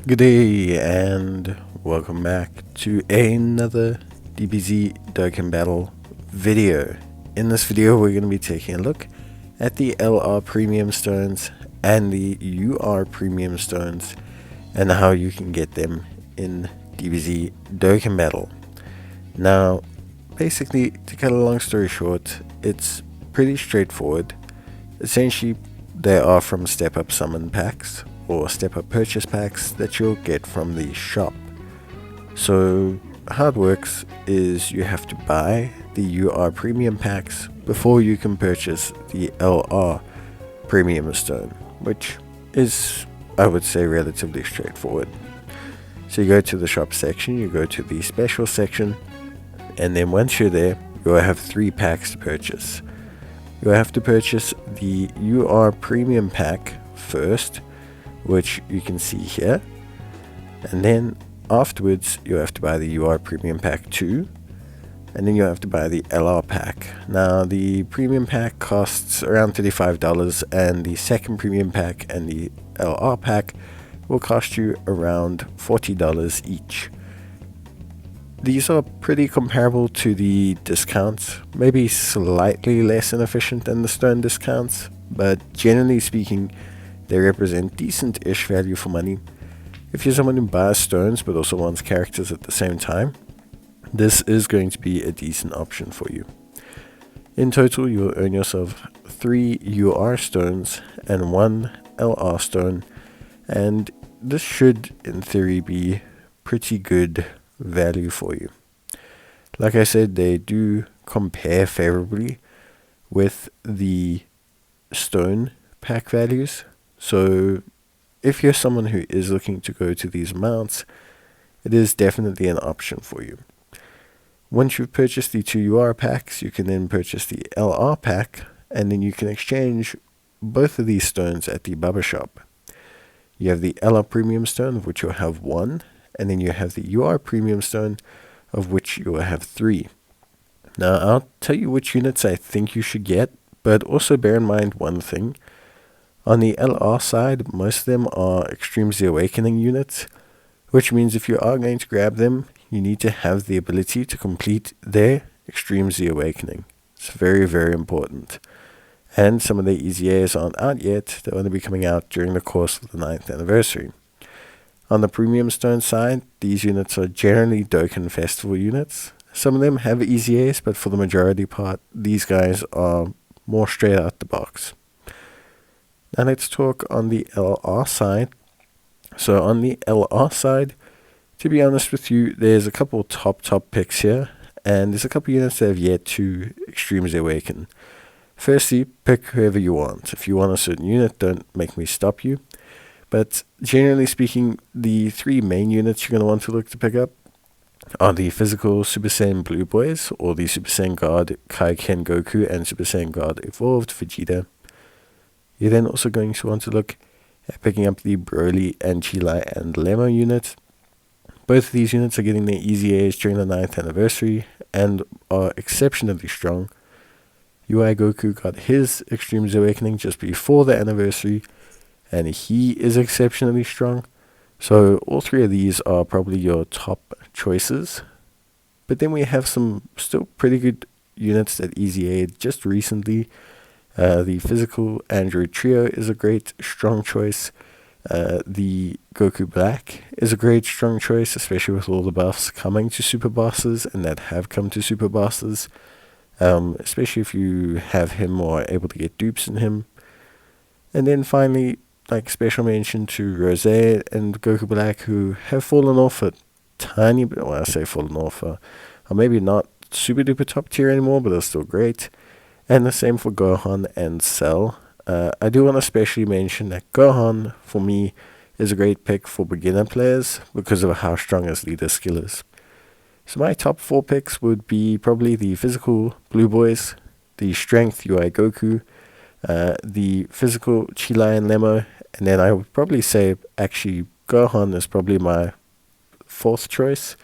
Good day and welcome back to another DBZ Dokkan battle video. In this video we're going to be taking a look at the LR premium stones and the UR premium stones and how you can get them in DBZ Dokkan battle. Now basically, to cut a long story short, it's pretty straightforward. Essentially they are from step up summon packs or step up purchase packs that you'll get from the shop. So how it works is you have to buy the UR premium packs before you can purchase the LR premium stone, which is, I would say, relatively straightforward. So you go to the shop section, you go to the special section, and then once you're there, you'll have 3 packs to purchase. You'll have to purchase the UR premium pack first, which you can see here, and then afterwards you'll have to buy the UR premium pack 2, and then you'll have to buy the LR pack. Now the premium pack costs around $35, and the second premium pack and the LR pack will cost you around $40 each. These are pretty comparable to the discounts, maybe slightly less inefficient than the stone discounts, but generally speaking they represent decent-ish value for money. If you're someone who buys stones but also wants characters at the same time, this is going to be a decent option for you. In total, you'll earn yourself 3 UR stones and 1 LR stone, and this should, in theory, be pretty good value for you. Like I said, they do compare favorably with the stone pack values. So if you're someone who is looking to go to these amounts, it is definitely an option for you. Once you've purchased the 2 UR packs, you can then purchase the LR pack, and then you can exchange both of these stones at the Bubba shop. You have the LR premium stone, of which you'll have 1, and then you have the UR premium stone, of which you will have 3. Now I'll tell you which units I think you should get, but also bear in mind one thing. On the LR side, most of them are Extreme Z Awakening units, which means if you are going to grab them, you need to have the ability to complete their Extreme Z Awakening. It's very, very important. And some of the EZAs aren't out yet. They're going to be coming out during the course of the 9th anniversary. On the premium stone side, these units are generally Dokkan Festival units. Some of them have EZAs, but for the majority part, these guys are more straight out the box. Now let's talk on the LR side. So on the LR side, to be honest with you, there's a couple top picks here, and there's a couple units that have yet to Extreme Z Awaken. Firstly, pick whoever you want. If you want a certain unit, don't make me stop you. But generally speaking, the 3 main units you're going to want to look to pick up are the physical Super Saiyan Blue Boys, or the Super Saiyan God Kaiken Goku and Super Saiyan God Evolved Vegeta. You're then also going to want to look at picking up the Broly and Chilai and Lemo unit. Both of these units are getting their EZAs during the 9th anniversary and are exceptionally strong. UI Goku got his Extreme Z Awakening just before the anniversary, and he is exceptionally strong. So all 3 of these are probably your top choices. But then we have some still pretty good units that EZA'd just recently. The physical Android Trio is a great, strong choice. The Goku Black is a great, strong choice, especially with all the buffs coming to Super Bosses and that have come to Super Bosses. Especially if you have him or are able to get dupes in him. And then finally, like special mention to Rose and Goku Black, who have fallen off a tiny bit. Well, I say fallen off, are maybe not super duper top tier anymore, but they're still great. And the same for Gohan and Cell. I do want to especially mention that Gohan, for me, is a great pick for beginner players because of how strong his leader skill is. So my top 4 picks would be probably the physical Blue Boys, the strength UI Goku, the physical Chilai and Lemo, and then I would probably say actually Gohan is probably my 4th choice,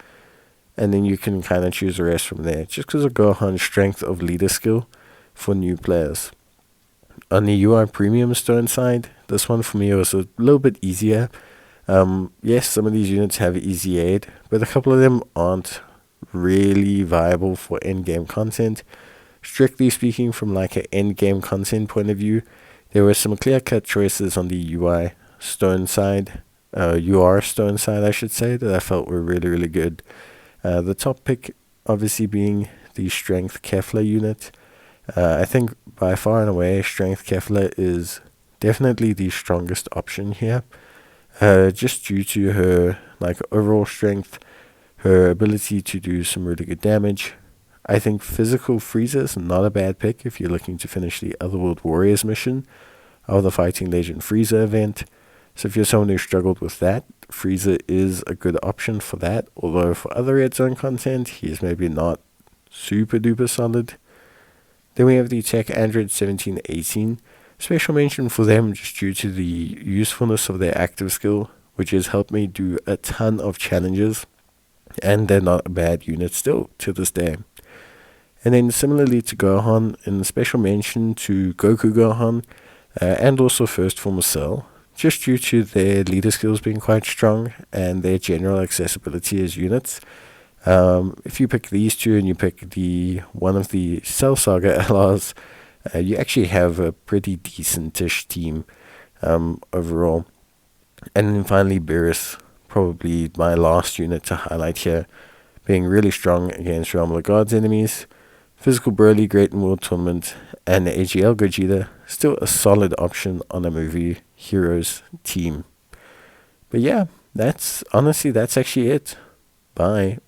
and then you can kind of choose the rest from there, just because of Gohan's strength of leader skill for new players. On the UI Premium Stone side, this one for me was a little bit easier. Yes, some of these units have easy aid, but a couple of them aren't really viable for end-game content. Strictly speaking, from like an end-game content point of view, there were some clear-cut choices on the stone side, UR stone side, I should say, that I felt were really, really good. The top pick, obviously, being the Strength Kefla unit. I think by far and away, Strength Kefla is definitely the strongest option here. Just due to her like overall strength, her ability to do some really good damage. I think Physical Frieza is not a bad pick if you're looking to finish the Otherworld Warriors mission of the Fighting Legend Frieza event. So if you're someone who struggled with that, Frieza is a good option for that, although for other Red Zone content, he is maybe not super duper solid. Then we have the Tech Android 1718. Special mention for them just due to the usefulness of their active skill, which has helped me do a ton of challenges, and they're not a bad unit still to this day. And then similarly to Gohan, in special mention to Goku Gohan, and also First Form Cell, just due to their leader skills being quite strong and their general accessibility as units. If you pick these two and you pick one of the Cell Saga LRs, you actually have a pretty decentish team overall. And then finally, Beerus, probably my last unit to highlight here, being really strong against Realm of the Gods enemies. Physical Broly, Great in World Tournament, and AGL Gogeta, still a solid option on a movie heroes team. But yeah, that's actually it. Bye.